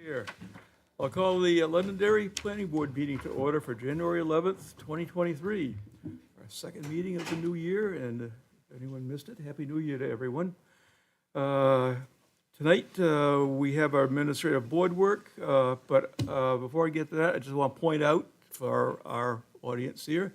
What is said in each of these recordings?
Here, I'll call the Londonderry Planning Board meeting to order for January 11th, 2023. Our second meeting of the new year, and if anyone missed it, Happy New Year to everyone. Tonight, we have our administrative board work, but before I get to that, I just want to point out for our audience here,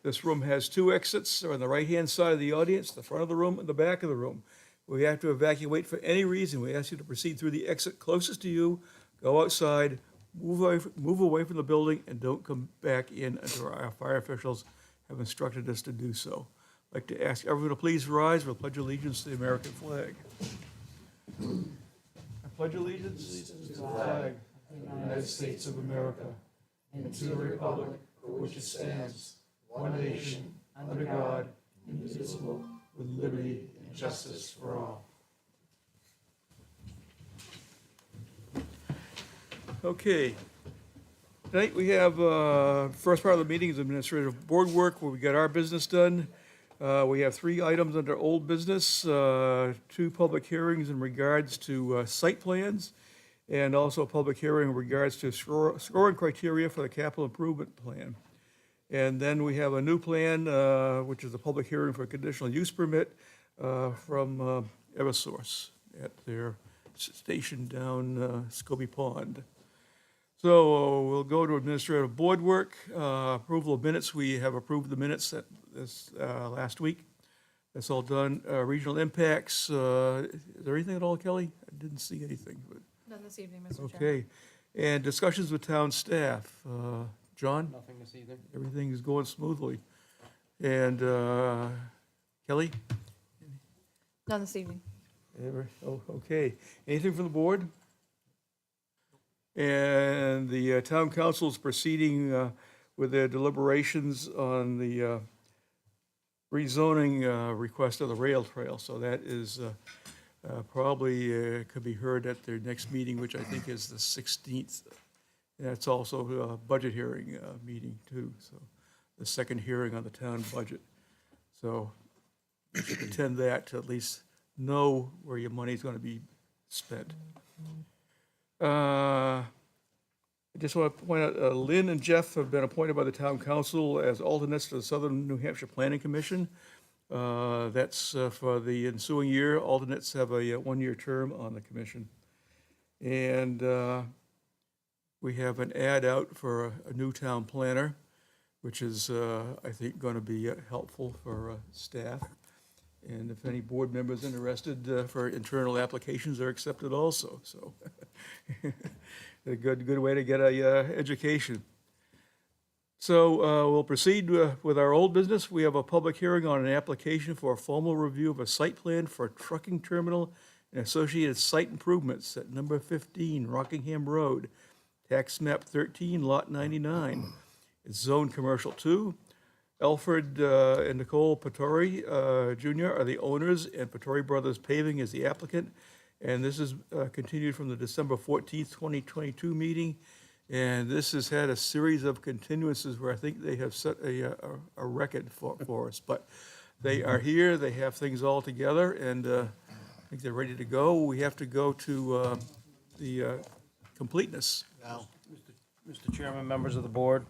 this room has two exits on the right-hand side of the audience, the front of the room and the back of the room. We have to evacuate for any reason. We ask you to proceed through the exit closest to you, go outside, move away from the building, and don't come back in until our fire officials have instructed us to do so. I'd like to ask everyone to please rise. We'll pledge allegiance to the American flag. I pledge allegiance to the flag of the United States of America and to the republic for which it stands, one nation, under God, indivisible, with liberty and justice for all. Okay. Tonight we have, first part of the meeting is administrative board work, where we get our business done. We have 3 items under old business, 2 public hearings in regards to site plans, and also a public hearing in regards to scoring criteria for the capital improvement plan. And then we have a new plan, which is a public hearing for a conditional use permit from Eversource at their station down Scobie Pond. So we'll go to administrative board work. Approval of minutes. We have approved the minutes this last week. That's all done. Regional impacts. Is there anything at all, Kelly? I didn't see anything. But None this evening, Mr. Chair. okay. And discussions with town staff. John? Nothing this evening. Everything is going smoothly. And Kelly? None this evening. Oh, okay. Anything from the board? And the town council is proceeding with their deliberations on the rezoning request of the rail trail. So that is probably could be heard at their next meeting, which I think is the 16th. That's also a budget hearing meeting too, so the second hearing on the town budget. So you should attend that to at least know where your money's going to be spent. I just want to point out, Lynn and Jeff have been appointed by the town council as alternates to the Southern New Hampshire Planning Commission. That's for the ensuing year. Alternates have a 1-year term on the commission. And we have an ad out for a new town planner, which is, I think, going to be helpful for staff. And if any board members interested for internal applications are accepted also. So a good way to get a education. So we'll proceed with our old business. We have a public hearing on an application for a formal review of a site plan for a trucking terminal and associated site improvements at number 15 Rockingham Road, tax map 13, lot 99. It's zoned commercial 2. Alfred and Nicole Patori Jr. are the owners, and Patori Brothers Paving is the applicant. And this is continued from the December 14th, 2022 meeting. And this has had a series of continuances where I think they have set a record for us. But they are here, they have things all together, and I think they're ready to go. We have to go to the completeness. Now, Mr. Chairman, members of the board,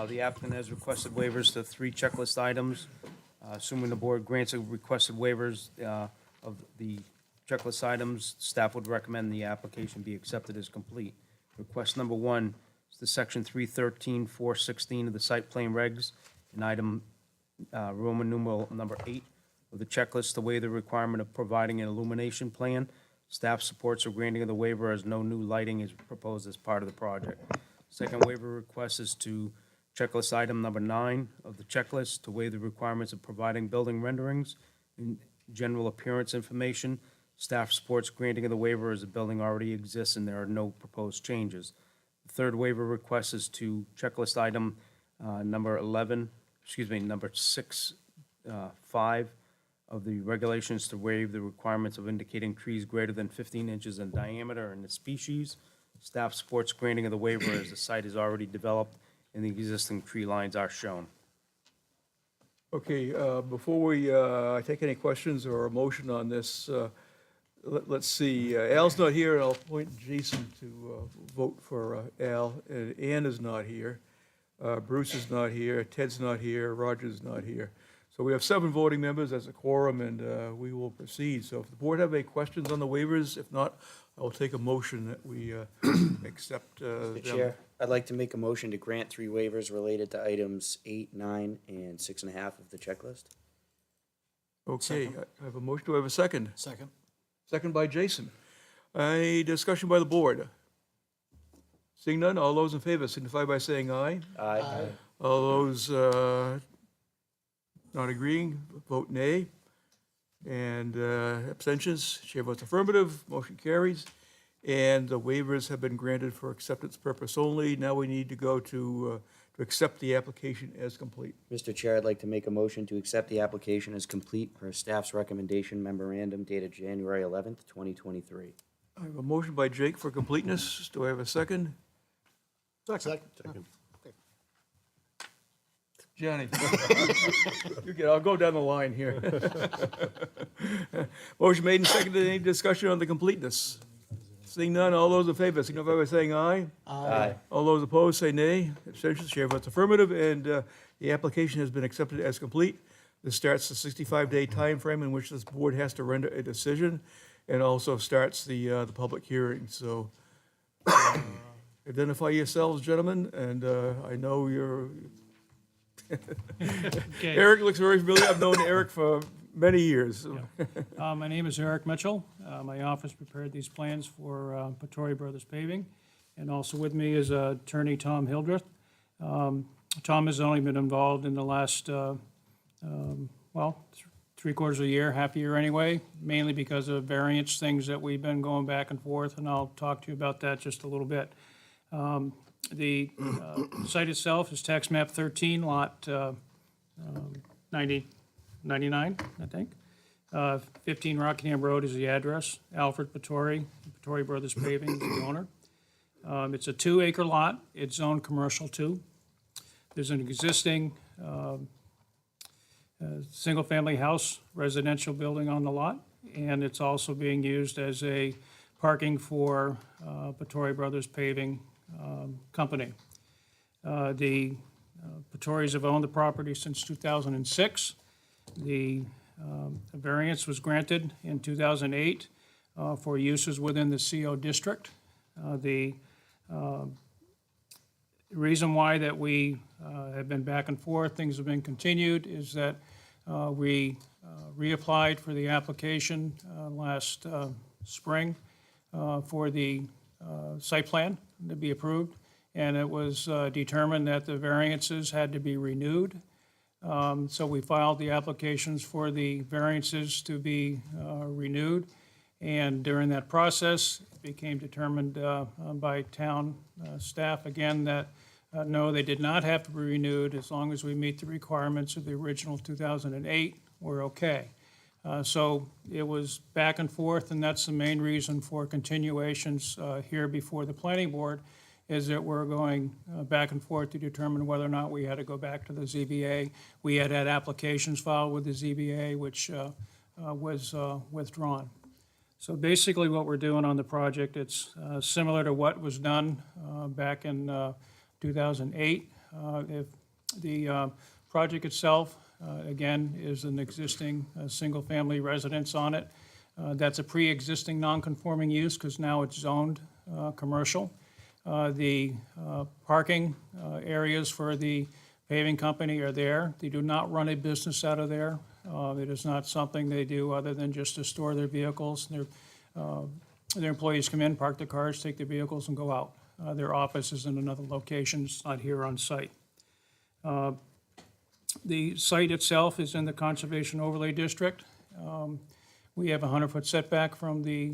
the applicant has requested waivers to 3 checklist items. Assuming the board grants the requested waivers of the checklist items, staff would recommend the application be accepted as complete. Request number 1 is the section 313-416 of the site plan regs, and item Roman numeral number 8 of the checklist to waive the requirement of providing an illumination plan. Staff supports the granting of the waiver as no new lighting is proposed as part of the project. Second waiver request is to checklist item number 9 of the checklist to waive the requirements of providing building renderings and general appearance information. Staff supports granting of the waiver as the building already exists and there are no proposed changes. The third waiver request is to checklist item number 6, 5 of the regulations to waive the requirements of indicating trees greater than 15 inches in diameter and the species. Staff supports granting of the waiver as the site is already developed and the existing tree lines are shown. Okay, before we take any questions or a motion on this, let's see, Al's not here, I'll appoint Jason to vote for Al, and Ann is not here. Bruce is not here, Ted's not here, Roger's not here. So we have 7 voting members as a quorum, and we will proceed. So if the board have any questions on the waivers, if not, I will take a motion that we accept Mr. them. Chair, I'd like to make a motion to grant 3 waivers related to items 8, 9, and 6.5 of the checklist. Okay, I have a motion, do I have a second? Second. Second by Jason. Any discussion by the board? Seeing none, all those in favor signify by saying aye. Aye. All those not agreeing, vote nay. And abstentions, chair votes affirmative, motion carries. And the waivers have been granted for acceptance purpose only. Now we need to go to accept the application as complete. Mr. Chair, I'd like to make a motion to accept the application as complete per staff's recommendation memorandum dated January 11th, 2023. I have a motion by Jake for completeness. Do I have a second? Second. Johnny. You get, I'll go down the line here. Motion made and seconded. Any discussion on the completeness? Seeing none, all those in favor signify by saying aye. Aye. All those opposed say nay. Abstentions, chair votes affirmative, and the application has been accepted as complete. This starts the 65-day time frame in which this board has to render a decision, and also starts the public hearing. So identify yourselves, gentlemen, and I know you're, Okay. Eric looks very familiar. I've known Eric for many years. My name is Eric Mitchell. My office prepared these plans for Pettori Brothers Paving, and also with me is attorney Tom Hildreth. Tom has only been involved in the last, three-quarters of a year, half a year anyway, mainly because of variance things that we've been going back and forth, and I'll talk to you about that just a little bit. The site itself is tax map 13, lot 99, I think. 15 Rockingham Road is the address. Alfred Pettori, Pettori Brothers Paving is the owner. It's a 2-acre lot. It's zoned commercial too. There's an existing single-family house residential building on the lot, and it's also being used as a parking for Pettori Brothers Paving company. The Pettoris have owned the property since 2006. The variance was granted in 2008 for uses within the CO district. The reason why that we have been back and forth, things have been continued, is that we reapplied for the application last spring for the site plan to be approved, and it was determined that the variances had to be renewed. So we filed the applications for the variances to be renewed, and during that process, it became determined by town staff again that no, they did not have to be renewed. As long as we meet the requirements of the original 2008, we're okay. So it was back and forth, and that's the main reason for continuations here before the planning board, is that we're going back and forth to determine whether or not we had to go back to the ZBA. We had had applications filed with the ZBA, which was withdrawn. So basically what we're doing on the project, it's similar to what was done back in 2008. If the project itself, again, is an existing single-family residence on it. That's a pre-existing non-conforming use because now it's zoned commercial. The parking areas for the paving company are there. They do not run a business out of there. It is not something they do other than just to store their vehicles. Their employees come in, park their cars, take their vehicles, and go out. Their office is in another location. It's not here on site. The site itself is in the Conservation Overlay District. We have a 100-foot setback from the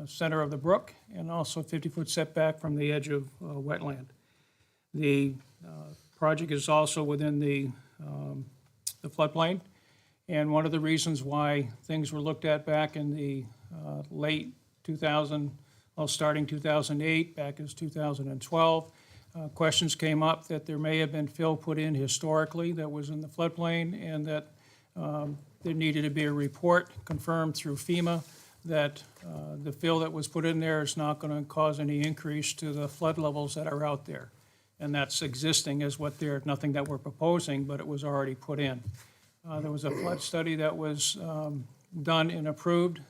center of the brook, and also a 50-foot setback from the edge of wetland. The project is also within the floodplain, and one of the reasons why things were looked at back in the late 2000, well, starting 2008, back as 2012, questions came up that there may have been fill put in historically that was in the floodplain, and that there needed to be a report confirmed through FEMA that the fill that was put in there is not going to cause any increase to the flood levels that are out there. And that's existing as what they're, nothing that we're proposing, but it was already put in. There was a flood study that was done and approved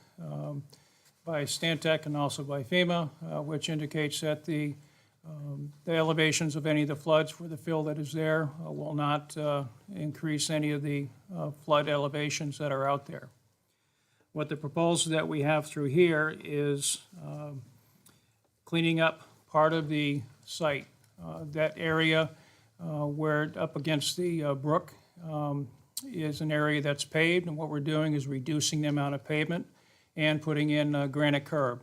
by Stantec and also by FEMA, which indicates that the elevations of any of the floods for the fill that is there will not increase any of the flood elevations that are out there. What the proposal that we have through here is cleaning up part of the site. That area where up against the brook is an area that's paved, and what we're doing is reducing the amount of pavement and putting in a granite curb,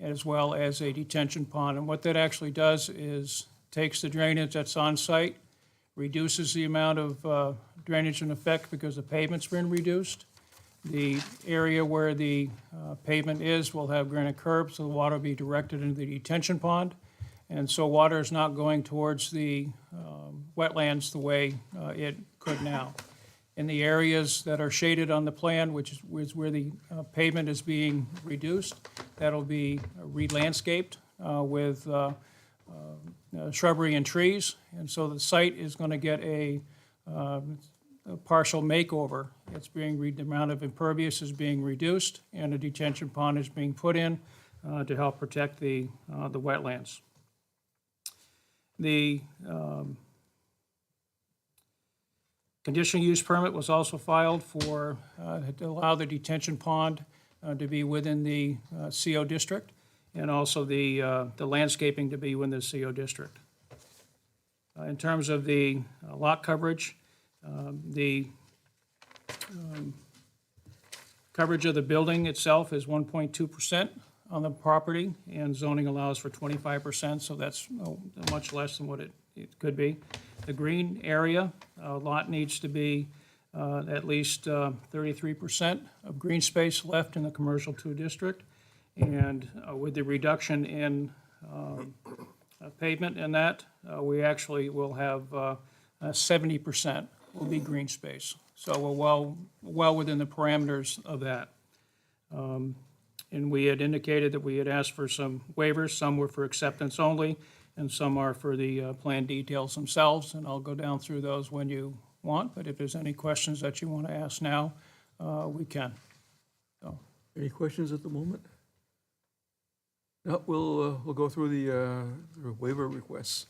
as well as a detention pond. And what that actually does is takes the drainage that's on site, reduces the amount of drainage in effect because the pavement's been reduced. The area where the pavement is will have granite curbs, so the water will be directed into the detention pond. And so water is not going towards the wetlands the way it could now. In the areas that are shaded on the plan, which is where the pavement is being reduced, that'll be re-landscaped with shrubbery and trees. And so the site is going to get a partial makeover. It's being, the amount of impervious is being reduced, and a detention pond is being put in to help protect the wetlands. The conditional use permit was also filed for, to allow the detention pond to be within the CO district, and also the landscaping to be within the CO district. In terms of the lot coverage, the coverage of the building itself is 1.2% on the property, and zoning allows for 25%, so that's much less than what it could be. The green area lot needs to be at least 33% of green space left in the commercial 2 district, and with the reduction in pavement in that, we actually will have 70% will be green space. So we're well within the parameters of that. And we had indicated that we had asked for some waivers. Some were for acceptance only, and some are for the plan details themselves, and I'll go down through those when you want, but if there's any questions that you want to ask now, we can. So, Any questions at the moment? No, we'll go through the waiver requests.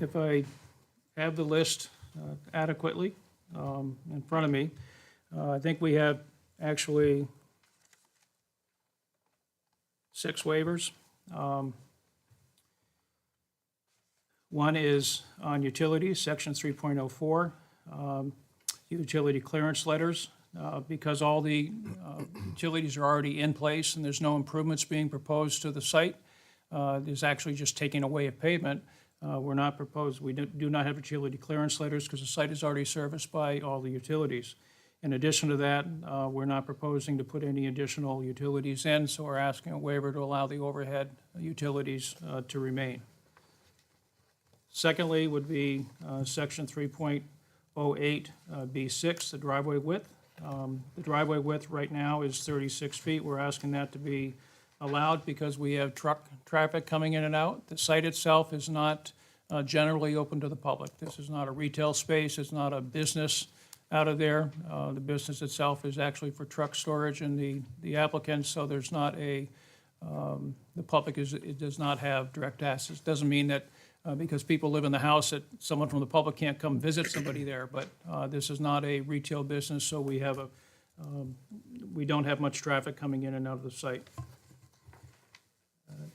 if I have the list adequately in front of me, I think we have actually 6 waivers. One is on utilities, section 3.04, utility clearance letters. Because all the utilities are already in place and there's no improvements being proposed to the site, there's actually just taking away a pavement. We're not proposed, we do not have utility clearance letters because the site is already serviced by all the utilities. In addition to that, we're not proposing to put any additional utilities in, so we're asking a waiver to allow the overhead utilities to remain. Secondly would be section 3.08 B6, the driveway width. The driveway width right now is 36 feet. We're asking that to be allowed because we have truck traffic coming in and out. The site itself is not generally open to the public. This is not a retail space. It's not a business out of there. The business itself is actually for truck storage and the applicants, so there's not a, the public it does not have direct access. Doesn't mean that because people live in the house that someone from the public can't come visit somebody there, but this is not a retail business, so we have we don't have much traffic coming in and out of the site.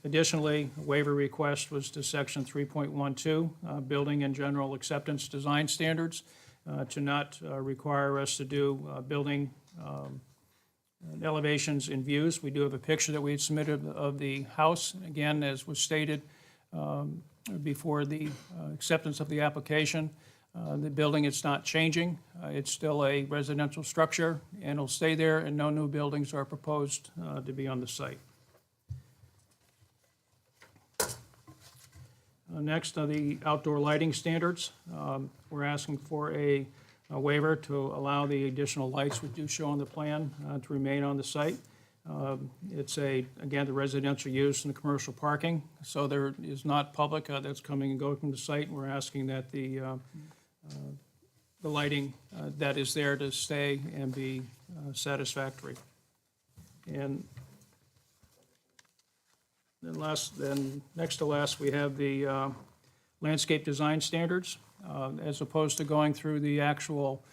Additionally, a waiver request was to section 3.12, building and general acceptance design standards, to not require us to do building elevations and views. We do have a picture that we had submitted of the house. Again, as was stated before the acceptance of the application, the building, it's not changing. It's still a residential structure, and it'll stay there, and no new buildings are proposed to be on the site. Next are the outdoor lighting standards. We're asking for a waiver to allow the additional lights which do show on the plan to remain on the site. It's again, the residential use and the commercial parking, so there is not public that's coming and going from the site. And we're asking that the lighting that is there to stay and be satisfactory. And then next to last, we have the landscape design standards. As opposed to going through the actual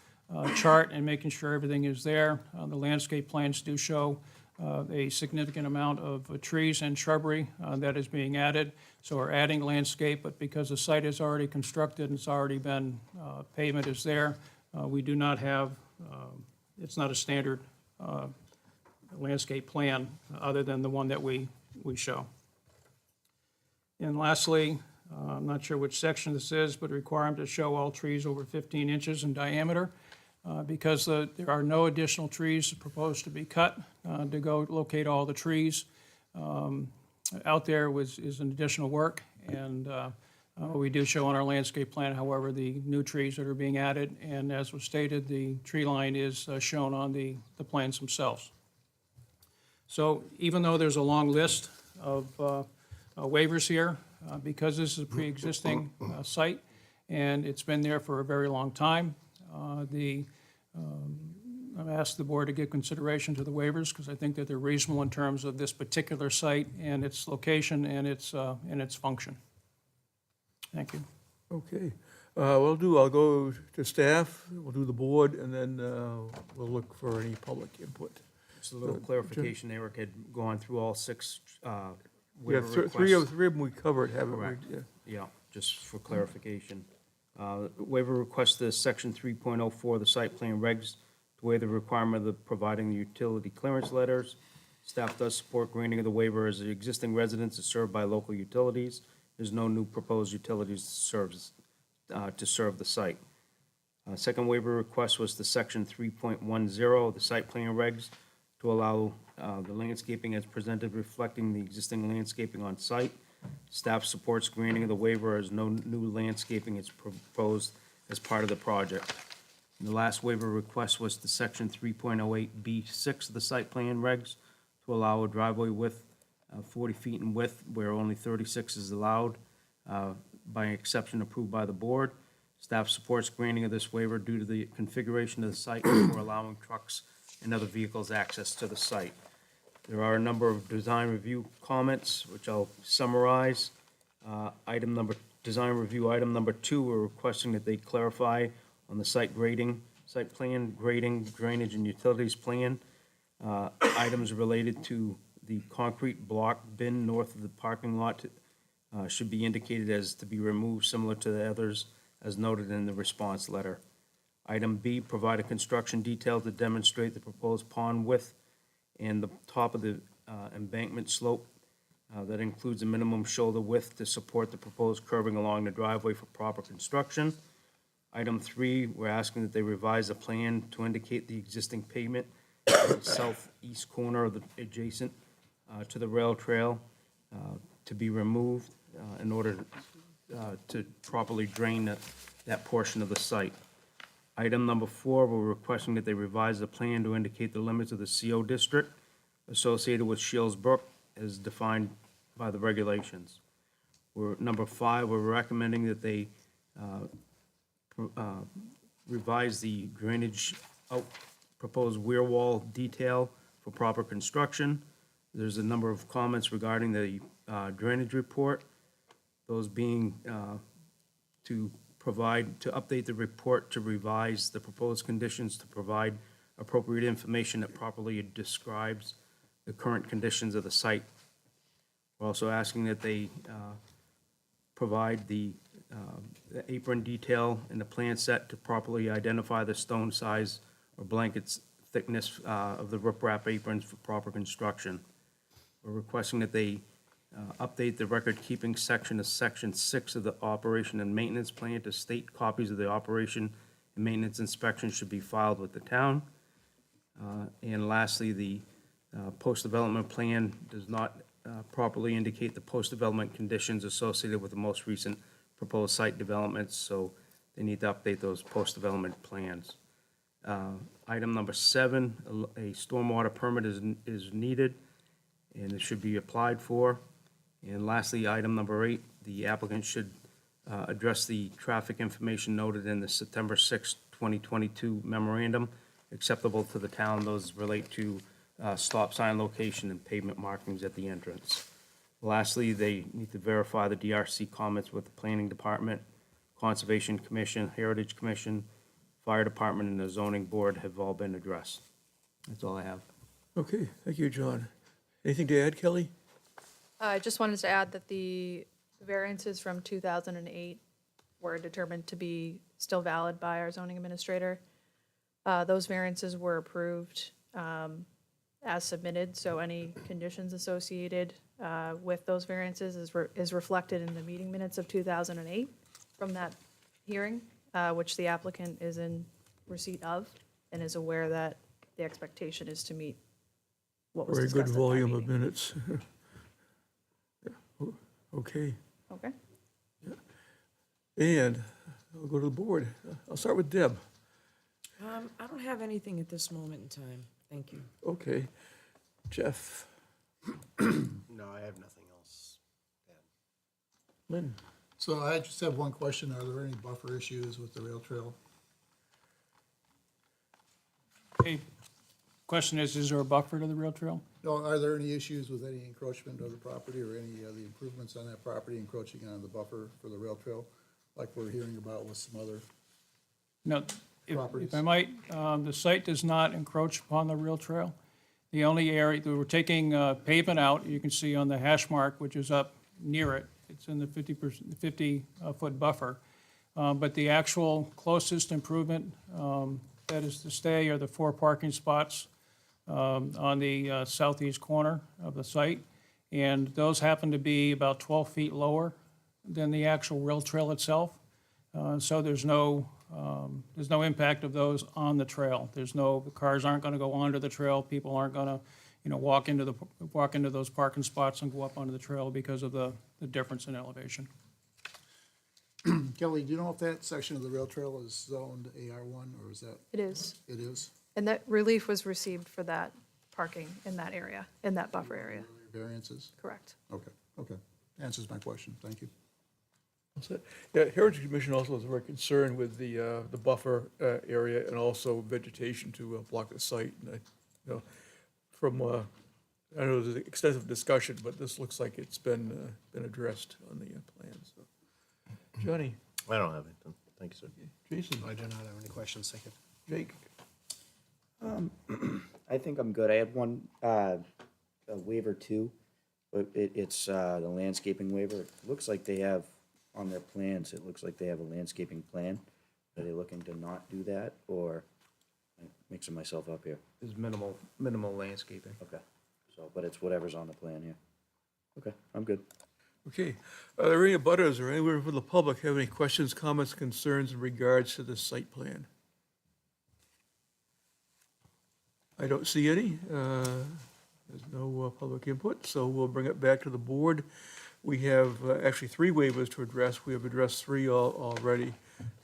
chart and making sure everything is there, the landscape plans do show a significant amount of trees and shrubbery that is being added. So we're adding landscape, but because the site is already constructed and it's already been, pavement is there, we do not have, it's not a standard landscape plan other than the one that we show. And lastly, I'm not sure which section this is, but require them to show all trees over 15 inches in diameter. Because there are no additional trees proposed to be cut, to go locate all the trees out there is an additional work. And we do show on our landscape plan, however, the new trees that are being added. And as was stated, the tree line is shown on the plans themselves. So even though there's a long list of waivers here, because this is a pre-existing site and it's been there for a very long time, I've asked the board to give consideration to the waivers because I think that they're reasonable in terms of this particular site and its location and its function. Thank you. Okay. I'll go to staff, we'll do the board, and then we'll look for any public input. Just a little clarification, Eric had gone through all 6 Yeah, waiver three requests. of them we covered, haven't we? Correct. Yeah. Yeah, just for clarification. Waiver request to section 3.04 of the site plan regs to waive the requirement of the providing the utility clearance letters. Staff does support granting of the waiver as the existing residence is served by local utilities. There's no new proposed utilities to serve the site. Second waiver request was to section 3.10 of the site plan regs to allow the landscaping as presented reflecting the existing landscaping on site. Staff supports granting of the waiver as no new landscaping is proposed as part of the project. And the last waiver request was to section 3.08B6 of the site plan regs to allow a driveway width 40 feet in width where only 36 is allowed by exception approved by the board. Staff supports granting of this waiver due to the configuration of the site for allowing trucks and other vehicles access to the site. There are a number of design review comments, which I'll summarize. Design review item number 2, we're requesting that they clarify on the site plan, grading, drainage, and utilities plan. Items related to the concrete block bin north of the parking lot should be indicated as to be removed similar to the others as noted in the response letter. Item B, provide a construction detail to demonstrate the proposed pond width and the top of the embankment slope that includes a minimum shoulder width to support the proposed curbing along the driveway for proper construction. Item 3, we're asking that they revise the plan to indicate the existing pavement at the southeast corner of the adjacent to the rail trail to be removed in order to properly drain that portion of the site. Item number 4, we're requesting that they revise the plan to indicate the limits of the CO district associated with Shields Brook as defined by the regulations. Number 5, we're recommending that they revise the drainage proposed weir wall detail for proper construction. There's a number of comments regarding the drainage report, those being to update the report to revise the proposed conditions to provide appropriate information that properly describes the current conditions of the site. We're also asking that they provide the apron detail in the plan set to properly identify the stone size or blankets thickness of the riprap aprons for proper construction. We're requesting that they update the record-keeping section of Section 6 of the Operation and Maintenance Plan to state copies of the operation and maintenance inspection should be filed with the town. And lastly, the post-development plan does not properly indicate the post-development conditions associated with the most recent proposed site developments, so they need to update those post-development plans. Item number 7, a stormwater permit is needed, and it should be applied for. And lastly, item number 8, the applicant should address the traffic information noted in the September 6, 2022 memorandum acceptable to the town. Those relate to stop sign location and pavement markings at the entrance. Lastly, they need to verify the DRC comments with the Planning Department, Conservation Commission, Heritage Commission, Fire Department, and the Zoning Board have all been addressed. That's all I have. Okay, thank you, John. Anything to add, Kelly? I just wanted to add that the variances from 2008 were determined to be still valid by our zoning administrator. Those variances were approved as submitted, so any conditions associated with those variances is reflected in the meeting minutes of 2008 from that hearing, which the applicant is in receipt of and is aware that the expectation is to meet what was Very discussed good at that volume of meeting. minutes. Yeah, okay, Okay. and I'll go to the board. I'll start with Deb. I don't have anything at this moment in time. Thank you. Okay. Jeff, No, I have nothing else. Lynn, So I just have one question. Are there any buffer issues with the rail trail? Okay, question is there a buffer to the rail trail? No, are there any issues with any encroachment of the property or any of the improvements on that property encroaching on the buffer for the rail trail? Like we're hearing about with some other, No, Properties. if I might, the site does not encroach upon the rail trail. The only area, we're taking pavement out, you can see on the hash mark, which is up near it, it's in the 50-foot buffer. But the actual closest improvement that is to stay are the 4 parking spots on the southeast corner of the site. And those happen to be about 12 feet lower than the actual rail trail itself. So there's no impact of those on the trail. The cars aren't gonna go onto the trail, people aren't gonna, walk into those parking spots and go up onto the trail because of the difference in elevation. Kelly, do you know if that section of the rail trail is zoned AR1 or is that, It is. it is? And that relief was received for that parking in that area, in that buffer area. Variances? Correct. Okay. Answers my question. Thank you. what's that? Yeah, Heritage Commission also is very concerned with the buffer area and also vegetation to block the site. And from, I know there's extensive discussion, but this looks like it's been addressed on the plan, so. Johnny, I don't have anything. Thank you, sir. Jason, I do not have any questions. Thank you. Jake, I think I'm good. I had one, a waiver 2, but it's the landscaping waiver. It looks like they have, on their plans, it looks like they have a landscaping plan. Are they looking to not do that, or I'm mixing myself up here? There's minimal landscaping. Okay, so, but it's whatever's on the plan here. Okay, I'm good. okay. Are there any abutters or anywhere from the public have any questions, comments, concerns in regards to the site plan? I don't see any. There's no public input, so we'll bring it back to the board. We have actually 3 waivers to address. We have addressed 3 already.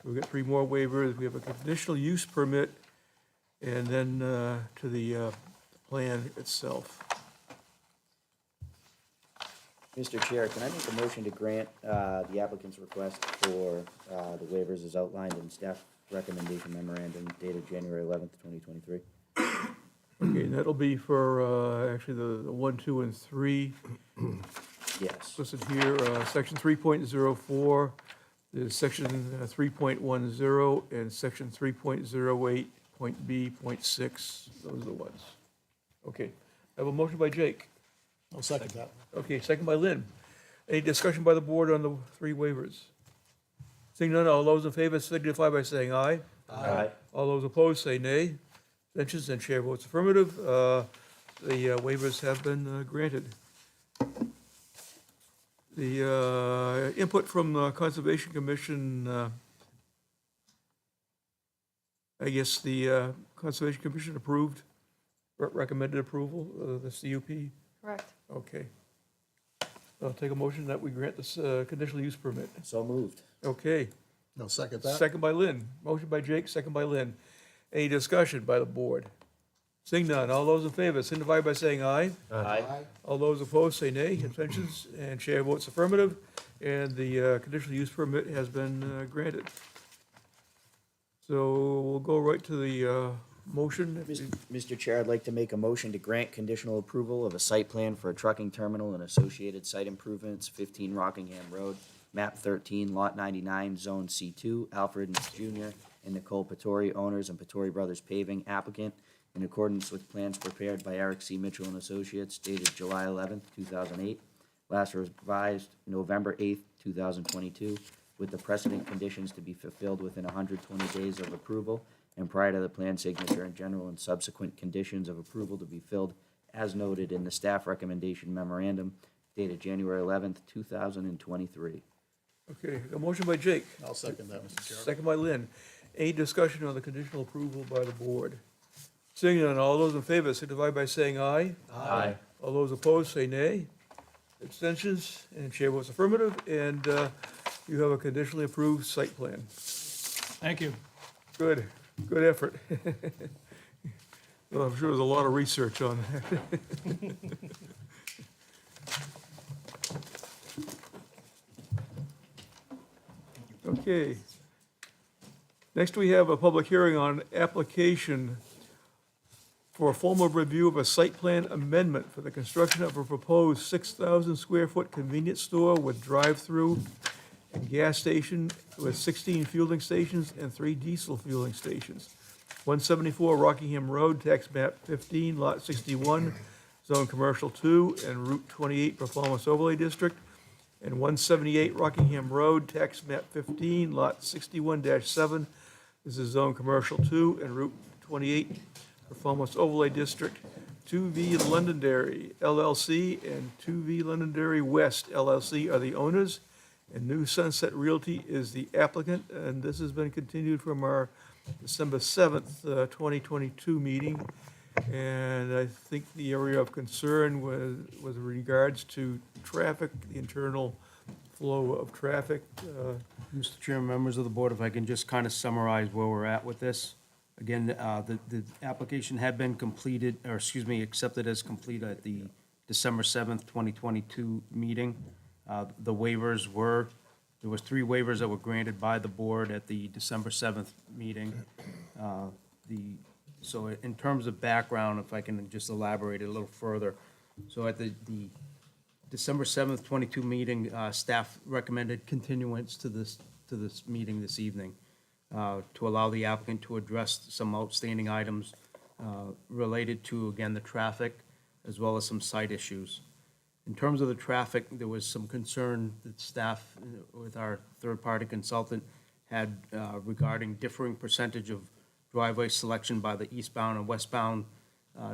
We've got 3 more waivers. We have a conditional use permit, and then to the plan itself. Mr. Chair, can I make a motion to grant the applicant's request for the waivers as outlined in staff recommendation memorandum dated January 11th, 2023? Okay, and that'll be for actually the 1, 2, and 3 Yes. listed here. Section 3.04, there's section 3.10, and section 3.08.B.6. Those are the ones. Okay, I have a motion by Jake. I'll second that. Okay, second by Lynn. Any discussion by the board on the 3 waivers? Seeing none, all those in favor signify by saying aye. Aye. All those opposed say nay. Abstentions, and chair votes affirmative. The waivers have been granted. The input from the Conservation Commission, I guess the Conservation Commission approved, recommended approval of the CUP? Correct. Okay. I'll take a motion that we grant this conditional use permit. So moved. Okay, No, second that. second by Lynn. Motion by Jake, second by Lynn. Any discussion by the board? Seeing none, all those in favor signify by saying aye. Aye. All those opposed say nay. Abstentions, and chair votes affirmative, and the conditional use permit has been granted. So we'll go right to the motion. Mr. Chair, I'd like to make a motion to grant conditional approval of a site plan for a trucking terminal and associated site improvements, 15 Rockingham Road, map 13, lot 99, zone C2, Alfred Jr. and Nicole Patori, owners, and Patori Brothers Paving, applicant, in accordance with plans prepared by Eric C. Mitchell and Associates dated July 11th, 2008, last revised November 8th, 2022, with the precedent conditions to be fulfilled within 120 days of approval and prior to the plan signature, and general and subsequent conditions of approval to be filled as noted in the staff recommendation memorandum dated January 11th, 2023. Okay, a motion by Jake, I'll second that, Mr. Chair. second by Lynn. Any discussion on the conditional approval by the board? Seeing none, all those in favor signify by saying aye. Aye. All those opposed say nay. Abstentions, and chair votes affirmative, and you have a conditionally approved site plan. Thank you. Good, good effort. Well, I'm sure there's a lot of research on that. Okay. Next, we have a public hearing on application for a formal review of a site plan amendment for the construction of a proposed 6,000 square foot convenience store with drive-through and gas station with 16 fueling stations and 3 diesel fueling stations. 174 Rockingham Road, tax map 15, lot 61, zone commercial 2, and Route 28 Performance Overlay District. And 178 Rockingham Road, tax map 15, lot 61-7, this is zone commercial 2, and Route 28 Performance Overlay District. 2V Londonderry LLC and 2V Londonderry West LLC are the owners, and New Sunset Realty is the applicant, and this has been continued from our December 7th, 2022 meeting. And I think the area of concern was with regards to traffic, the internal flow of traffic. Mr. Chairman, members of the board, if I can just kind of summarize where we're at with this. Again, the application had been completed, or excuse me, accepted as complete at the December 7th, 2022 meeting. The waivers were, there was 3 waivers that were granted by the board at the December 7th meeting. So in terms of background, if I can just elaborate a little further. So at the December 7th, 22 meeting, staff recommended continuance to this meeting this evening to allow the applicant to address some outstanding items related to, again, the traffic, as well as some site issues. In terms of the traffic, there was some concern that staff, with our third-party consultant, had regarding differing percentage of driveway selection by the eastbound and westbound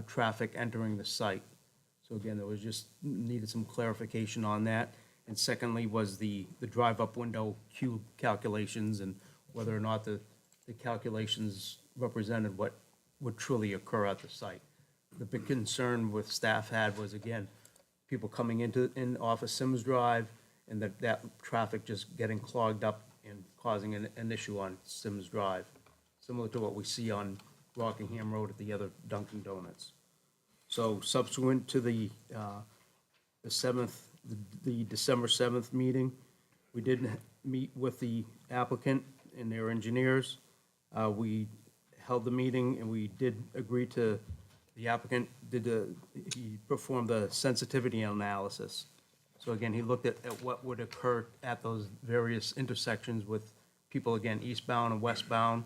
traffic entering the site. So again, there was just needed some clarification on that. And secondly was the drive-up window queue calculations and whether or not the calculations represented what would truly occur at the site. The big concern with staff had was, again, people coming in off of Sims Drive and that traffic just getting clogged up and causing an issue on Sims Drive, similar to what we see on Rockingham Road at the other Dunkin' Donuts. So subsequent to the December 7th meeting, we did meet with the applicant and their engineers. We held the meeting and we did agree to, the applicant he performed the sensitivity analysis. So again, he looked at what would occur at those various intersections with people, again, eastbound and westbound.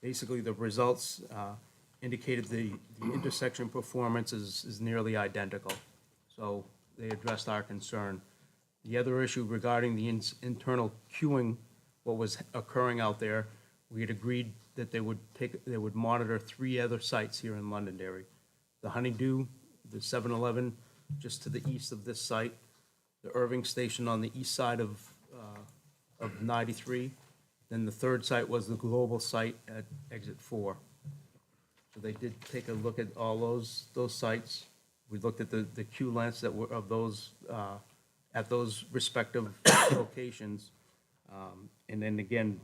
Basically, the results indicated the intersection performance is nearly identical. So they addressed our concern. The other issue regarding the internal queuing, what was occurring out there, we had agreed that they would monitor 3 other sites here in Londonderry. The Honeydew, the 7-Eleven just to the east of this site, the Irving Station on the east side of 93. Then the third site was the Global site at exit 4. So they did take a look at all those sites. We looked at the queue lengths that were of those at those respective locations. And then again,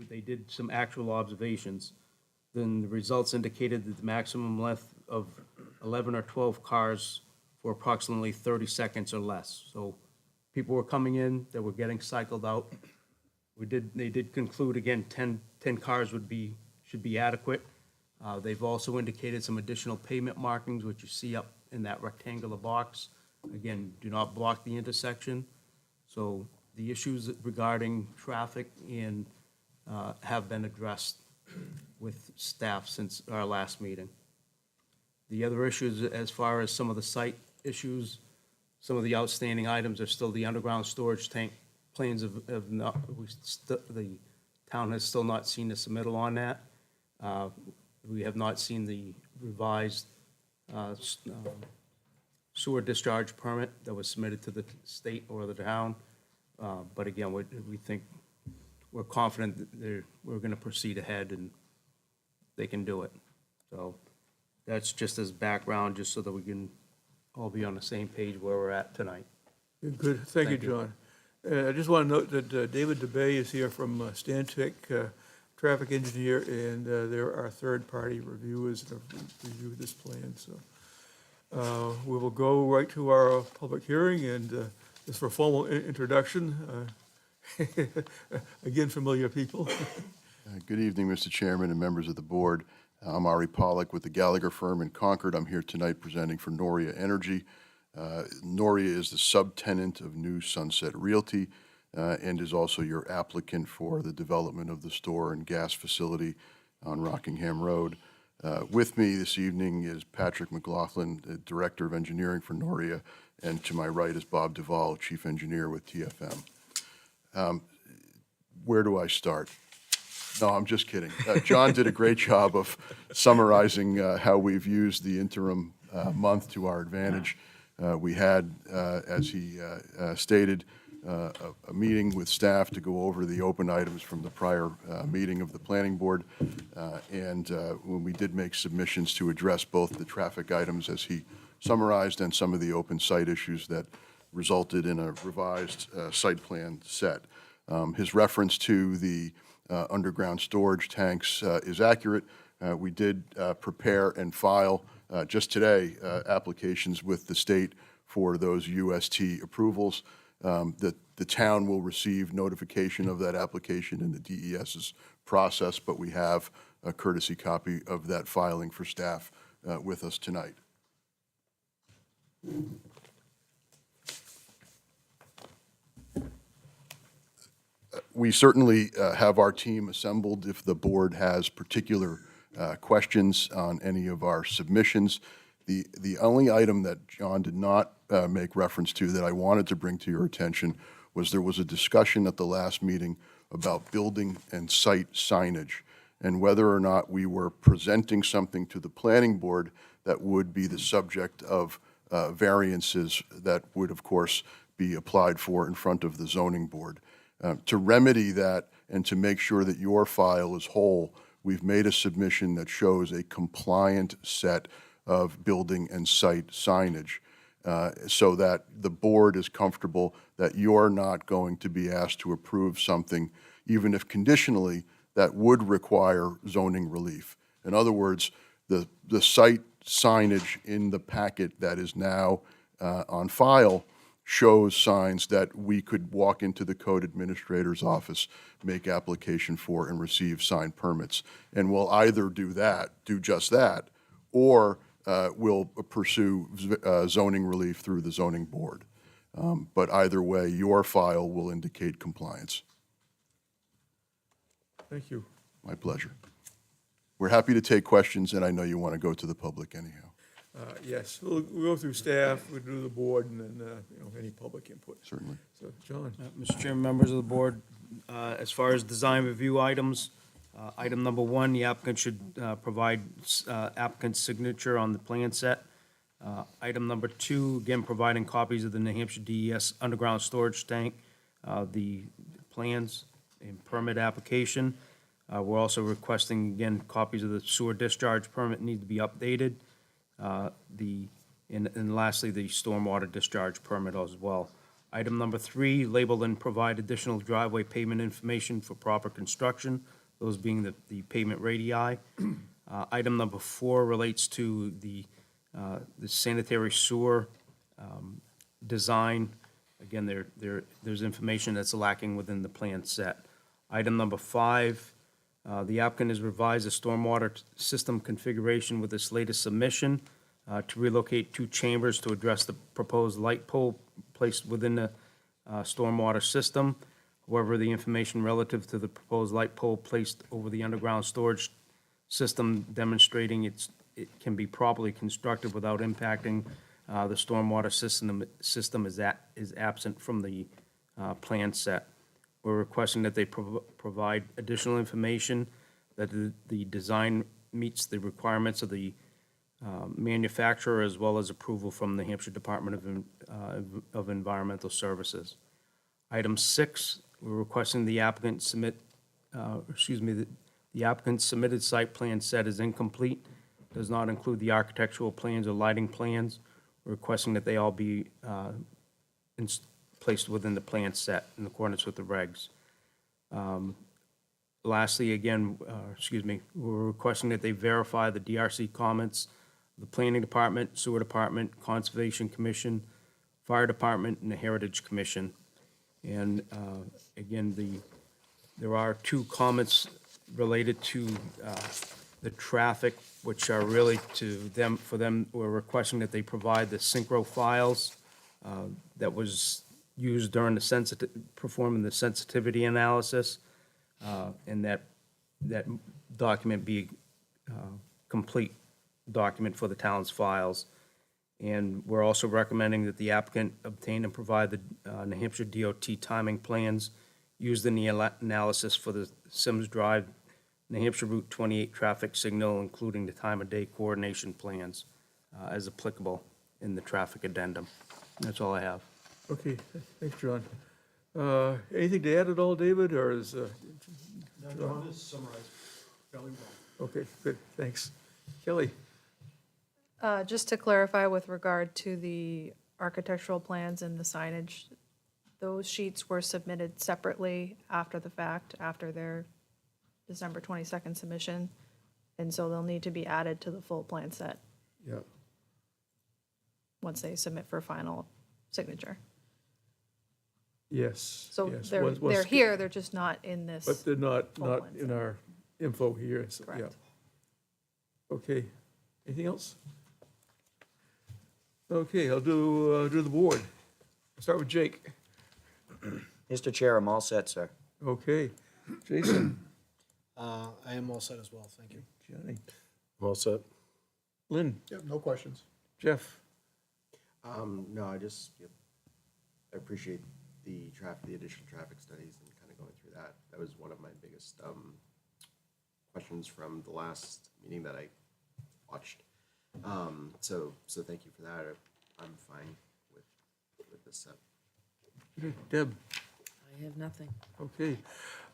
they did some actual observations. Then the results indicated that the maximum length of 11 or 12 cars for approximately 30 seconds or less. So people were coming in, they were getting cycled out. They did conclude, again, 10 cars should be adequate. They've also indicated some additional pavement markings, which you see up in that rectangular box. Again, do not block the intersection. So the issues regarding traffic and have been addressed with staff since our last meeting. The other issues, as far as some of the site issues, some of the outstanding items are still the underground storage tank plans of not, the town has still not seen the submittal on that. We have not seen the revised sewer discharge permit that was submitted to the state or the town. But again, we think, we're confident that we're gonna proceed ahead and they can do it. So that's just as background, just so that we can all be on the same page where we're at tonight. Good, thank you, Thank you. John. I just want to note that David DeBay is here from Stantec, traffic engineer, and they're our third-party reviewers that have reviewed this plan, so. We will go right to our public hearing, and just for a formal introduction, again, familiar people. Good evening, Mr. Chairman and members of the board. I'm Ari Pollack with the Gallagher firm in Concord. I'm here tonight presenting for Noria Energy. Noria is the subtenant of New Sunset Realty and is also your applicant for the development of the store and gas facility on Rockingham Road. With me this evening is Patrick McLaughlin, the Director of Engineering for Noria, and to my right is Bob Duvall, Chief Engineer with TFM. Where do I start? No, I'm just kidding. John did a great job of summarizing how we've used the interim month to our advantage. We had, as he stated, a meeting with staff to go over the open items from the prior meeting of the planning board. And when we did make submissions to address both the traffic items, as he summarized, and some of the open site issues that resulted in a revised site plan set. His reference to the underground storage tanks is accurate. We did prepare and file just today applications with the state for those UST approvals. The town will receive notification of that application in the DES's process, but we have a courtesy copy of that filing for staff with us tonight. We certainly have our team assembled if the board has particular questions on any of our submissions. The only item that John did not make reference to that I wanted to bring to your attention was there was a discussion at the last meeting about building and site signage and whether or not we were presenting something to the planning board that would be the subject of variances that would, of course, be applied for in front of the zoning board. To remedy that and to make sure that your file is whole, we've made a submission that shows a compliant set of building and site signage so that the board is comfortable that you're not going to be asked to approve something, even if conditionally, that would require zoning relief. In other words, the site signage in the packet that is now on file shows signs that we could walk into the code administrator's office, make application for, and receive signed permits. And we'll either do just that, or we'll pursue zoning relief through the zoning board. But either way, your file will indicate compliance. Thank you. My pleasure. We're happy to take questions, and I know you want to go to the public anyhow. Yes, we'll go through staff, we'll do the board, and then, any public input. Certainly. So, John? Mr. Chairman, members of the board, as far as design review items, item number one, the applicant should provide applicant's signature on the plan set. Item number two, again, providing copies of the New Hampshire DES underground storage tank, the plans and permit application. We're also requesting, again, copies of the sewer discharge permit need to be updated. And lastly, the stormwater discharge permit as well. Item number 3, label and provide additional driveway pavement information for proper construction, those being the pavement radii. Item number 4 relates to the sanitary sewer design. Again, there's information that's lacking within the plan set. Item number 5, the applicant has revised the stormwater system configuration with its latest submission to relocate 2 chambers to address the proposed light pole placed within the stormwater system. However, the information relative to the proposed light pole placed over the underground storage system demonstrating it can be properly constructed without impacting the stormwater system is absent from the plan set. We're requesting that they provide additional information that the design meets the requirements of the manufacturer as well as approval from the Hampshire Department of Environmental Services. Item 6, we're requesting the applicant submit, the applicant's submitted site plan set is incomplete, does not include the architectural plans or lighting plans. We're requesting that they all be placed within the plan set in accordance with the regs. Lastly, again, we're requesting that they verify the DRC comments, the Planning Department, Sewer Department, Conservation Commission, Fire Department, and the Heritage Commission. And again, there are 2 comments related to the traffic, which are really to them, for them, we're requesting that they provide the synchro files that was used during performing the sensitivity analysis, and that document be complete document for the town's files. And we're also recommending that the applicant obtain and provide the New Hampshire DOT timing plans used in the analysis for the Sims Drive, New Hampshire Route 28 traffic signal, including the time of day coordination plans as applicable in the traffic addendum. That's all I have. Okay, thanks, John. Anything to add at all, David, or is? John is summarized fairly well. Okay, good, thanks. Kelly? Just to clarify with regard to the architectural plans and the signage, those sheets were submitted separately after the fact, after their December 22nd submission, and so they'll need to be added to the full plan set Yeah. once they submit for final signature. Yes. So yes. they're Once- here, they're just not in this. But they're not full plan in set. our info here, so, yeah. Correct. Okay, anything else? Okay, I'll do the board. Start with Jake. Mr. Chair, I'm all set, sir. Okay, Jason, I am all set as well, thank you. Johnny, All set? Lynn, Yep, no questions. Jeff. No, I appreciate the additional traffic studies and kind of going through that. That was one of my biggest questions from the last meeting that I watched. So thank you for that. I'm fine with this set. Okay, Deb, I have nothing. okay.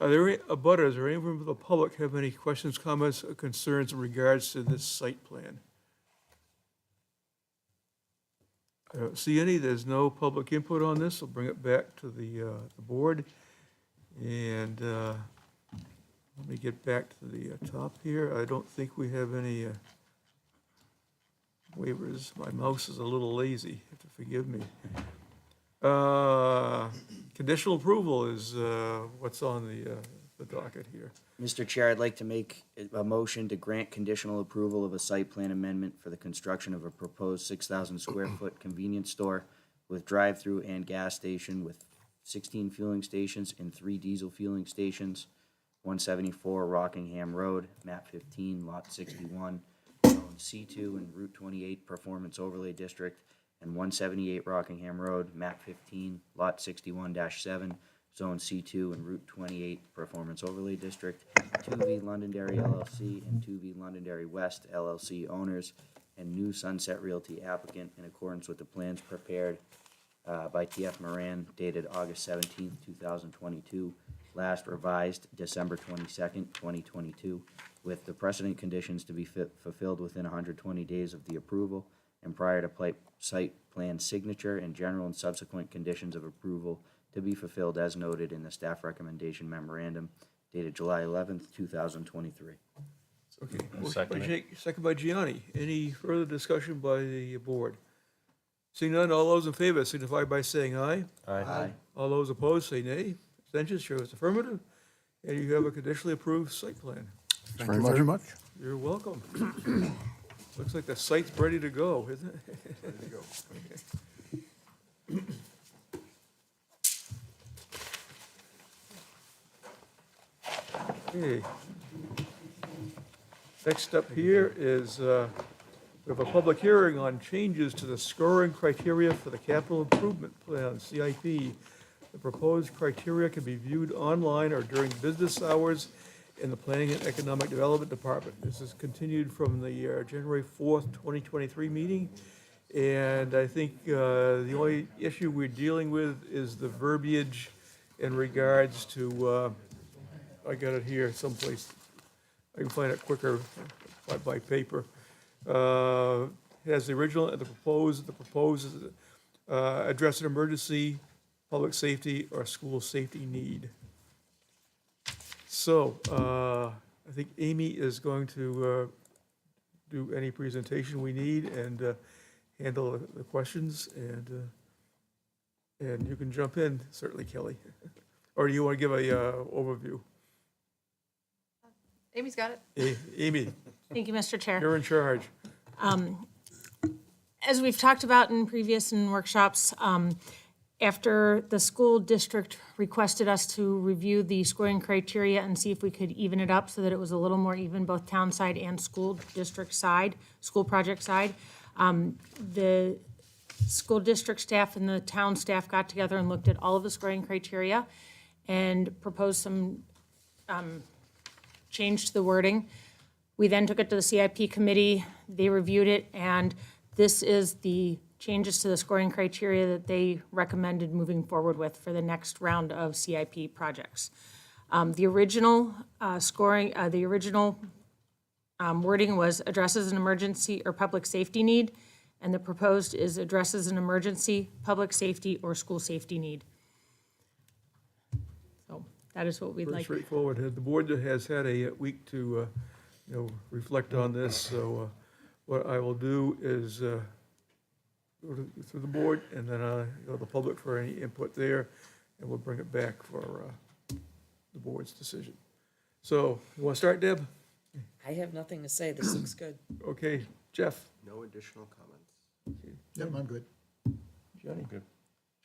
Are there any abutters or anyone from the public have any questions, comments, or concerns in regards to this site plan? I don't see any. There's no public input on this. I'll bring it back to the board. And let me get back to the top here. I don't think we have any waivers. My mouse is a little lazy. You have to forgive me. Conditional approval is what's on the docket here. Mr. Chair, I'd like to make a motion to grant conditional approval of a site plan amendment for the construction of a proposed 6,000 square foot convenience store with drive-through and gas station with 16 fueling stations and 3 diesel fueling stations, 174 Rockingham Road, map 15, lot 61, zone C2 and Route 28 Performance Overlay District, and 178 Rockingham Road, map 15, lot 61-7, Zone C2 and Route 28 Performance Overlay District, 2V Londonderry LLC and 2V Londonderry West LLC owners, and New Sunset Realty applicant in accordance with the plans prepared by TF Moran dated August 17th, 2022, last revised December 22nd, 2022, with the precedent conditions to be fulfilled within 120 days of the approval, and prior to site plan signature and general and subsequent conditions of approval to be fulfilled as noted in the staff recommendation memorandum dated July 11th, 2023. Okay, motion by Jake, second by Gianni. Any further discussion by the board? Seeing none, all those in favor signify by saying aye. Aye. All those opposed say nay. Abstentions show it's affirmative. And you have a conditionally approved site plan. Thank you very much. You're welcome. Looks like the site's ready to go, isn't it? Ready to go. Okay. Next up here is, we have a public hearing on changes to the scoring criteria for the capital improvement plan, CIP. The proposed criteria can be viewed online or during business hours in the Planning and Economic Development Department. This is continued from the January 4th, 2023 meeting. And I think the only issue we're dealing with is the verbiage in regards to, I got it here someplace. I can find it quicker by paper. It has the original and the proposed address an emergency, public safety, or school safety need. So, I think Amy is going to do any presentation we need and handle the questions, and you can jump in, certainly, Kelly. Or do you want to give a overview? Amy's got it. Amy, Thank you, Mr. Chair. you're in charge. As we've talked about in previous workshops, after the school district requested us to review the scoring criteria and see if we could even it up so that it was a little more even, both town side and school district side, school project side, the school district staff and the town staff got together and looked at all of the scoring criteria and proposed some change to the wording. We then took it to the CIP committee, they reviewed it, and this is the changes to the scoring criteria that they recommended moving forward with for the next round of CIP projects. The original wording was addresses an emergency or public safety need, and the proposed is addresses an emergency, public safety, or school safety need. So that is what we'd Very like. straightforward. The board has had a week to, reflect on this, so what I will do is go through the board, and then go to the public for any input there, and we'll bring it back for the board's decision. So, you want to start, Deb? I have nothing to say. This looks good. Okay, Jeff? No additional comments. Yep, I'm good. Johnny? Good.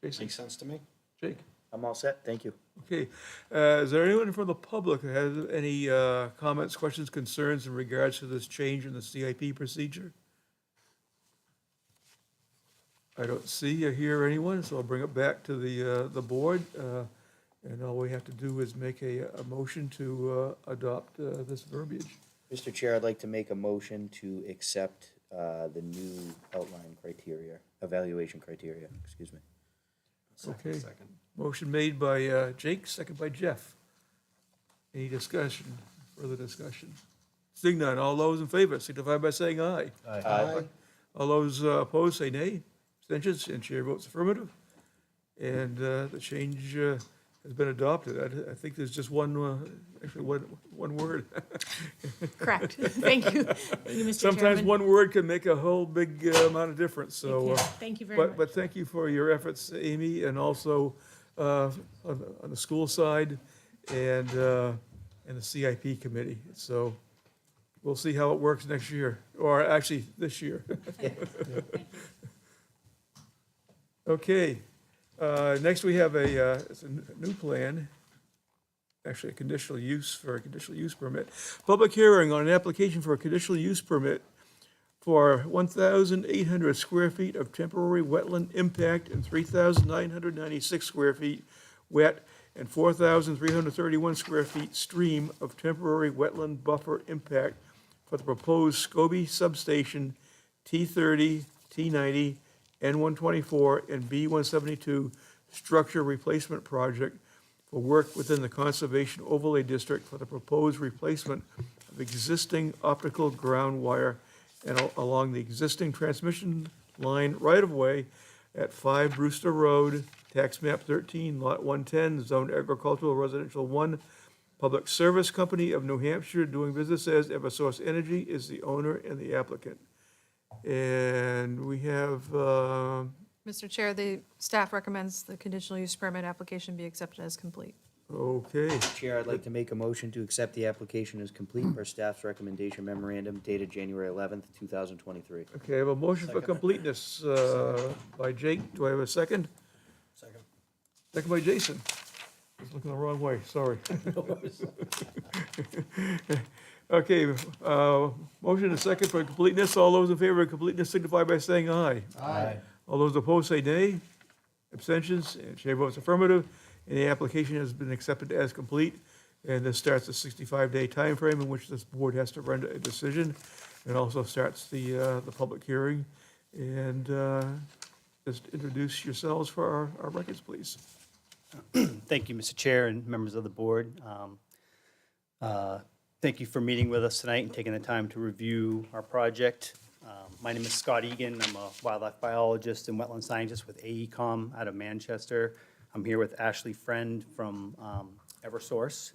Jason? Makes sense to me. Jake? I'm all set, thank you. Okay, is there anyone from the public who has any comments, questions, concerns in regards to this change in the CIP procedure? I don't see or hear anyone, so I'll bring it back to the board. And all we have to do is make a motion to adopt this verbiage. Mr. Chair, I'd like to make a motion to accept the new outline criteria, evaluation criteria, excuse me. Okay, motion made by Jake, second by Jeff. Any discussion, further discussion? Seeing none, all those in favor signify by saying aye. Aye. All those opposed say nay. Abstentions, and chair votes affirmative. And the change has been adopted. I think there's just one, actually, one word. Correct. Thank you. Thank you, Mr. Sometimes Chairman. one word can make a whole big amount of difference, so. Thank you very much. But thank you for your efforts, Amy, and also on the school side and the CIP committee. So we'll see how it works next year, or actually this year. Okay, next we have it's a new plan, actually a conditional use for a conditional use permit. Public hearing on an application for a conditional use permit for 1,800 square feet of temporary wetland impact and 3,996 square feet wet and 4,331 square feet stream of temporary wetland buffer impact for the proposed Scobie substation T30, T90, N124, and B172 structure replacement project for work within the Conservation Overlay District for the proposed replacement of existing optical ground wire and along the existing transmission line right-of-way at 5 Brewster Road, tax map 13, lot 110, zoned agricultural residential 1. Public Service Company of New Hampshire, doing business as Eversource Energy, is the owner and the applicant. And we have, Mr. Chair, the staff recommends the conditional use permit application be accepted as complete. okay, Chair, I'd like to make a motion to accept the application as complete per staff's recommendation memorandum dated January 11th, 2023. okay, I have a motion for completeness by Jake. Do I have a second? Second. Second by Jason. I was looking the wrong way, sorry. Okay, motion and second for completeness. All those in favor of completeness signify by saying aye. Aye. All those opposed say nay. Abstentions, and chair votes affirmative, and the application has been accepted as complete. And this starts a 65-day timeframe in which this board has to render a decision, and also starts the public hearing. And just introduce yourselves for our records, please. Thank you, Mr. Chair and members of the board. Thank you for meeting with us tonight and taking the time to review our project. My name is Scott Egan. I'm a wildlife biologist and wetland scientist with AECom out of Manchester. I'm here with Ashley Friend from Eversource.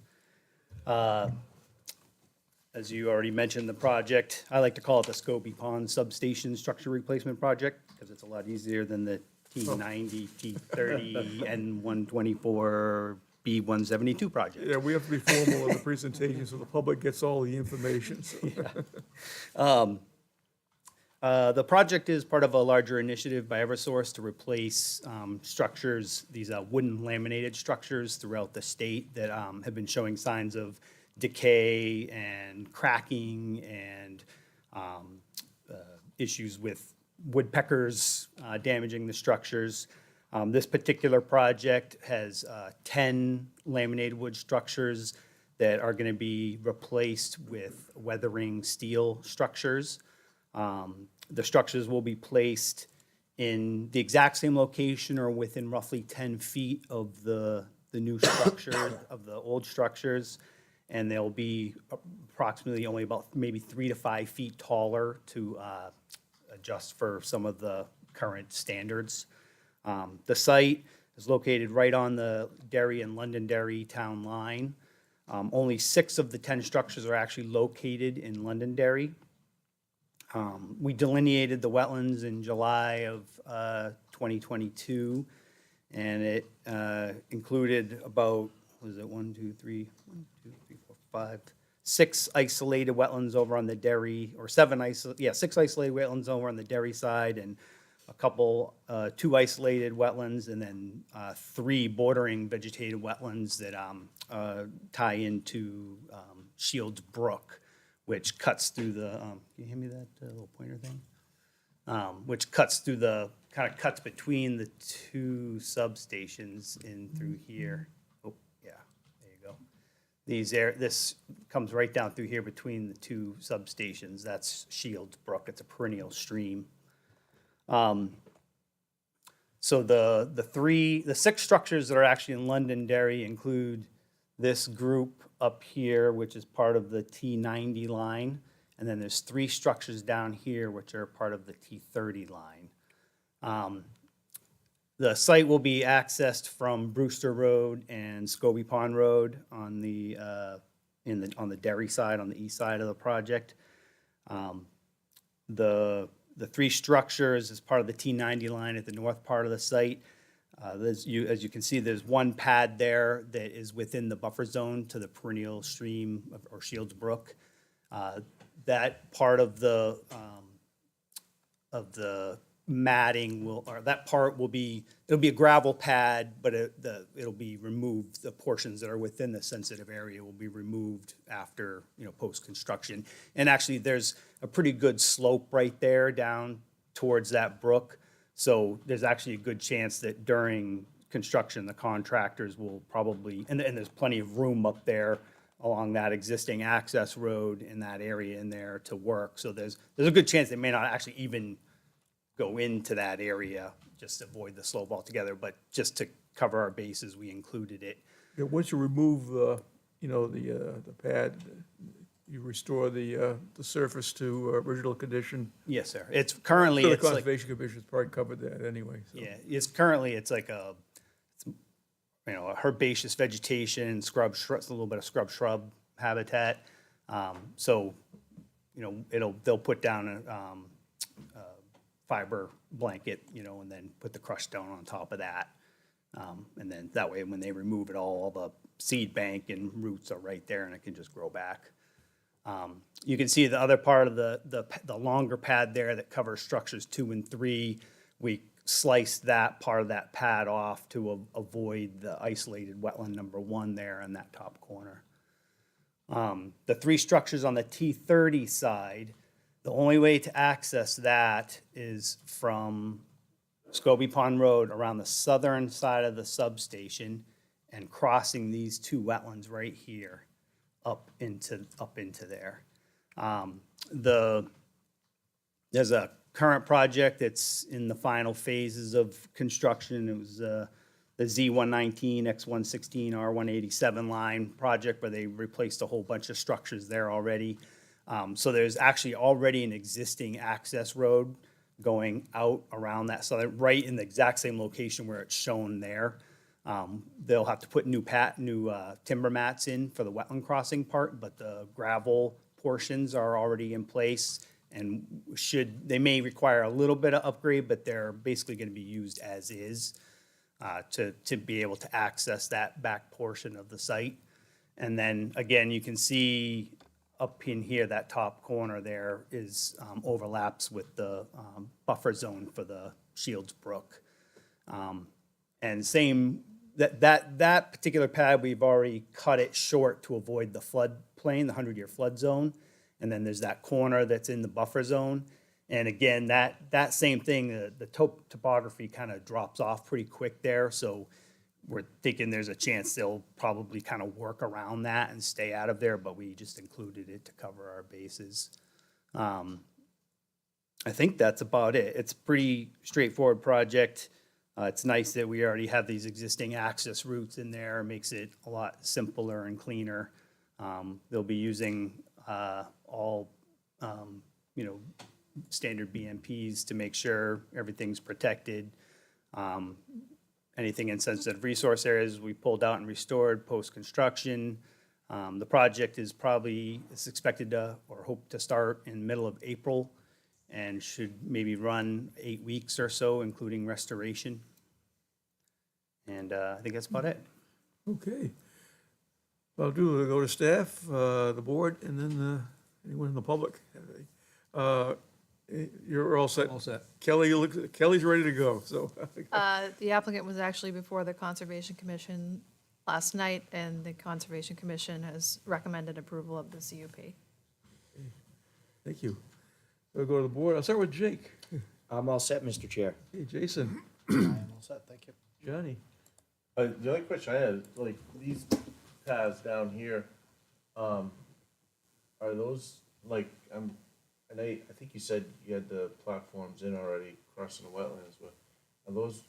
As you already mentioned, the project, I like to call it the Scobie Pond Substation Structure Replacement Project because it's a lot easier than the T90, T30, and 124, B172 project. Yeah, we have to be formal in the presentation so the public gets all the information. So. The project is part of a larger initiative by Eversource to replace structures, these wooden laminated structures throughout the state that have been showing signs of decay and cracking and issues with woodpeckers damaging the structures. This particular project has 10 laminated wood structures that are going to be replaced with weathering steel structures. The structures will be placed in the exact same location or within roughly 10 feet of the new structure, of the old structures, and they'll be approximately only about maybe 3 to 5 feet taller to adjust for some of the current standards. The site is located right on the Derry and Londonderry town line. Only 6 of the 10 structures are actually located in Londonderry. We delineated the wetlands in July of 2022, and it included about, was it 6 isolated wetlands over on the Derry, or 6 isolated wetlands over on the Derry side, and a couple, 2 isolated wetlands, and then 3 bordering vegetated wetlands that tie into Shields Brook, which cuts through the, can you hand me that little pointer thing? Which cuts through the, kind of cuts between the 2 substations in through here. Oh, yeah, there you go. This comes right down through here between the 2 substations. That's Shields Brook. It's a perennial stream. So the 6 structures that are actually in Londonderry include this group up here, which is part of the T90 line, and then there's 3 structures down here which are part of the T30 line. The site will be accessed from Brewster Road and Scobie Pond Road on the on the Derry side, on the east side of the project. The 3 structures is part of the T90 line at the north part of the site. As you can see, there's 1 pad there that is within the buffer zone to the perennial stream or Shields Brook. That part of the matting it'll be a gravel pad, but it'll be removed. The portions that are within the sensitive area will be removed after, post-construction. And actually, there's a pretty good slope right there down towards that brook. So there's actually a good chance that during construction, the contractors will probably, and there's plenty of room up there along that existing access road in that area in there to work. So there's a good chance they may not actually even go into that area, just to avoid the slope altogether. But just to cover our bases, we included it. Yeah, once you remove, the pad, you restore the surface to original condition. Yes, sir. It's currently, The it's like, Conservation Commission's probably covered that anyway, so. yeah, it's like you know, a herbaceous vegetation, scrub, a little bit of scrub shrub habitat. So, you know, they'll put down a fiber blanket, you know, and then put the crushed stone on top of that. And then that way, when they remove it all the seed bank and roots are right there and it can just grow back. You can see the other part of the longer pad there that covers structures 2 and 3. We sliced that part of that pad off to avoid the isolated wetland number 1 there in that top corner. The 3 structures on the T30 side, the only way to access that is from Scobie Pond Road around the southern side of the substation and crossing these 2 wetlands right here up into there. There's a current project that's in the final phases of construction. It was the Z119, X116, R187 line project where they replaced a whole bunch of structures there already. So there's actually already an existing access road going out around that, so right in the exact same location where it's shown there. They'll have to put new timber mats in for the wetland crossing part, but the gravel portions are already in place and they may require a little bit of upgrade, but they're basically going to be used as is to be able to access that back portion of the site. And then again, you can see up in here, that top corner there is overlaps with the buffer zone for the Shields Brook. And same, that particular pad, we've already cut it short to avoid the floodplain, the 100-year flood zone. And then there's that corner that's in the buffer zone. And again, that same thing, the topography kind of drops off pretty quick there. So we're thinking there's a chance they'll probably kind of work around that and stay out of there, but we just included it to cover our bases. I think that's about it. It's a pretty straightforward project. It's nice that we already have these existing access routes in there. It makes it a lot simpler and cleaner. They'll be using all, you know, standard BMPs to make sure everything's protected. Anything in sensitive resource areas we pulled out and restored post-construction. The project is expected to, or hope to start in middle of April and should maybe run 8 weeks or so, including restoration. And I think that's about it. Okay. I'll go to staff, the board, and then anyone in the public. You're all set? All set. Kelly's ready to go, so. The applicant was actually before the Conservation Commission last night, and the Conservation Commission has recommended approval of the CUP. Thank you. We'll go to the board. I'll start with Jake. I'm all set, Mr. Chair. Hey, Jason, I am all set, thank you. Johnny. The only question I had is, like, these paths down here, are those, like, and I think you said you had the platforms in already crossing the wetlands, but are those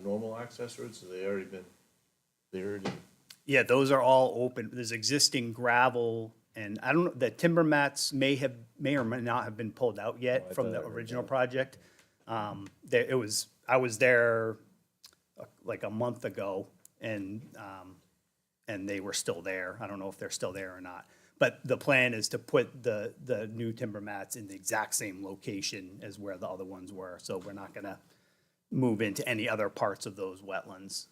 normal access routes? Have they already been cleared? Yeah, those are all open. There's existing gravel, and I don't know, the timber mats may or may not have been pulled out yet from the original project. I was there like a month ago, and they were still there. I don't know if they're still there or not. But the plan is to put the new timber mats in the exact same location as where the other ones were. So we're not gonna move into any other parts of those wetlands.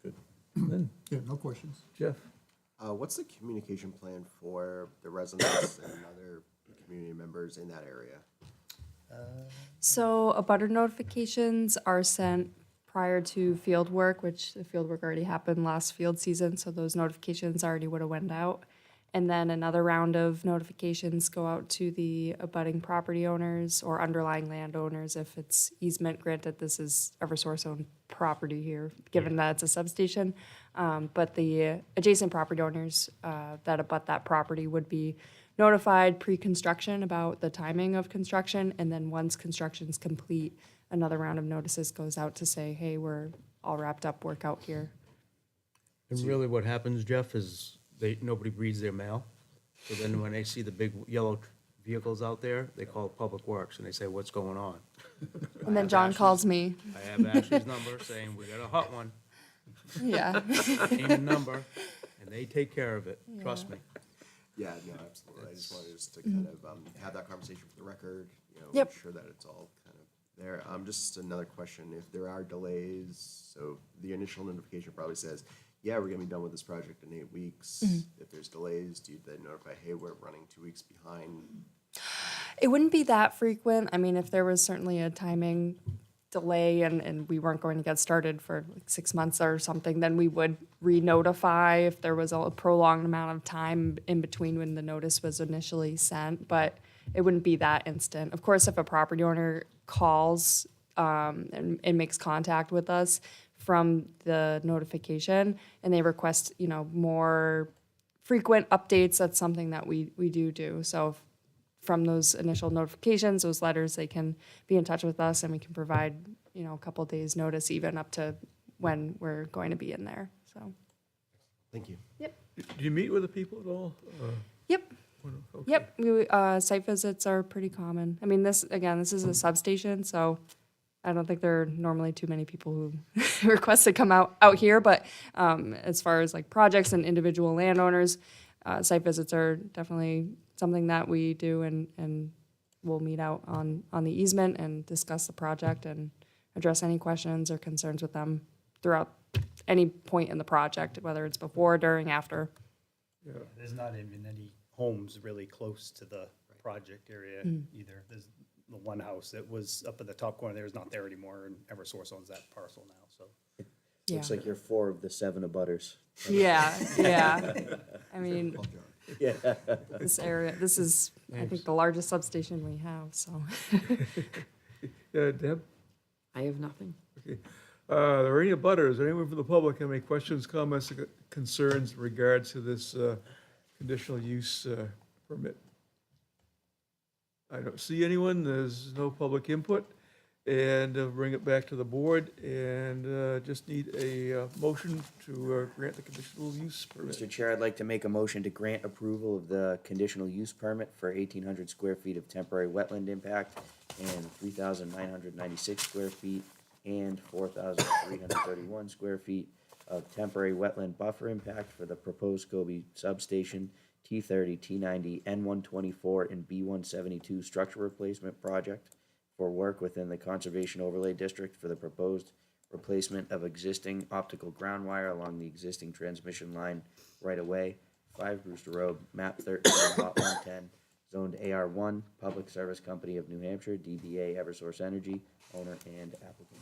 Good. Lynn, Yeah, no questions. Jeff. What's the communication plan for the residents and other community members in that area? So abutter notifications are sent prior to field work, which the field work already happened last field season, so those notifications already would have went out. And then another round of notifications go out to the abutting property owners or underlying landowners if it's easement granted. This is Eversource-owned property here, given that it's a substation. But the adjacent property owners that abut that property would be notified pre-construction about the timing of construction, and then once construction's complete, another round of notices goes out to say, hey, we're all wrapped up, work out here. And really what happens, Jeff, is nobody reads their mail. So then when they see the big yellow vehicles out there, they call Public Works and they say, what's going on? And then John calls me. I have Ashley's number saying, we got a hot one, Yeah. name and number, and they take care of it, trust me. Yeah, no, absolutely. I just wanted us to kind of have that conversation for the record, Yep. make sure that it's all kind of there. Just another question, if there are delays, so the initial notification probably says, yeah, we're gonna be done with this project in 8 weeks. If there's delays, do you then notify, hey, we're running 2 weeks behind? It wouldn't be that frequent. I mean, if there was certainly a timing delay and we weren't going to get started for like 6 months or something, then we would re-notify if there was a prolonged amount of time in between when the notice was initially sent, but it wouldn't be that instant. Of course, if a property owner calls and makes contact with us from the notification and they request, more frequent updates, that's something that we do. So from those initial notifications, those letters, they can be in touch with us and we can provide, a couple days notice even up to when we're going to be in there, so. Thank you. Do you meet with the people at all? Yep, Okay. yep, site visits are pretty common. I mean, this is a substation, so I don't think there are normally too many people who request to come out here, but as far as like projects and individual landowners, site visits are definitely something that we do, and we'll meet out on the easement and discuss the project and address any questions or concerns with them throughout any point in the project, whether it's before, during, after. There's not even any homes really close to the project area either. There's the one house that was up at the top corner there is not there anymore, and Eversource owns that parcel now, so. Looks like you're 4 of the 7 abutters. Yeah. I mean, Yeah. this area, this is, I think, the largest substation we have, so. Deb? I have nothing. Okay. Are there any abutters, anyone from the public have any questions, comments, or concerns in regards to this conditional use permit? I don't see anyone, there's no public input, and bring it back to the board, and just need a motion to grant the conditional use permit. Mr. Chair, I'd like to make a motion to grant approval of the conditional use permit for 1,800 square feet of temporary wetland impact and 3,996 square feet and 4,331 square feet of temporary wetland buffer impact for the proposed Kobe substation T30, T90, N124, and B172 structure replacement project for work within the Conservation Overlay District for the proposed replacement of existing optical ground wire along the existing transmission line right-of-way, 5 Brewster Road, map 13, lot 110, zoned AR1, Public Service Company of New Hampshire, DBA Eversource Energy, owner and applicant.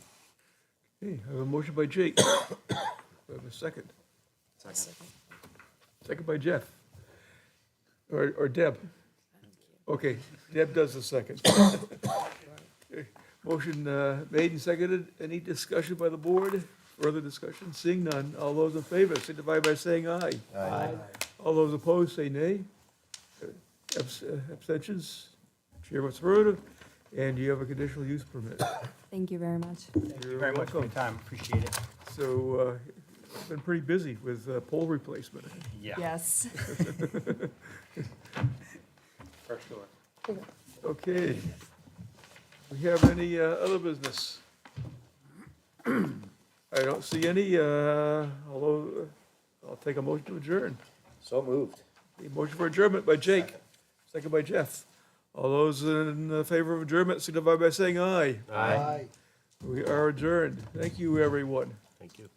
Okay, I have a motion by Jake. Do I have a second? Second by Jeff. Or Deb. Okay, Deb does the second. Okay, motion made and seconded. Any discussion by the board? Further discussion? Seeing none. All those in favor signify by saying aye. Aye. All those opposed say nay. Abstentions? Chair votes affirmative. And you have a conditional use permit. Thank you very much. Thank you very much for your time, appreciate it. So, it's been pretty busy with pole replacement. Yeah. Yes. For sure. Okay. We have any other business? I don't see any, although I'll take a motion to adjourn. So moved. A motion for adjournment by Jake, second by Jeff. All those in favor of adjournment signify by saying aye. Aye. We are adjourned. Thank you, everyone. Thank you.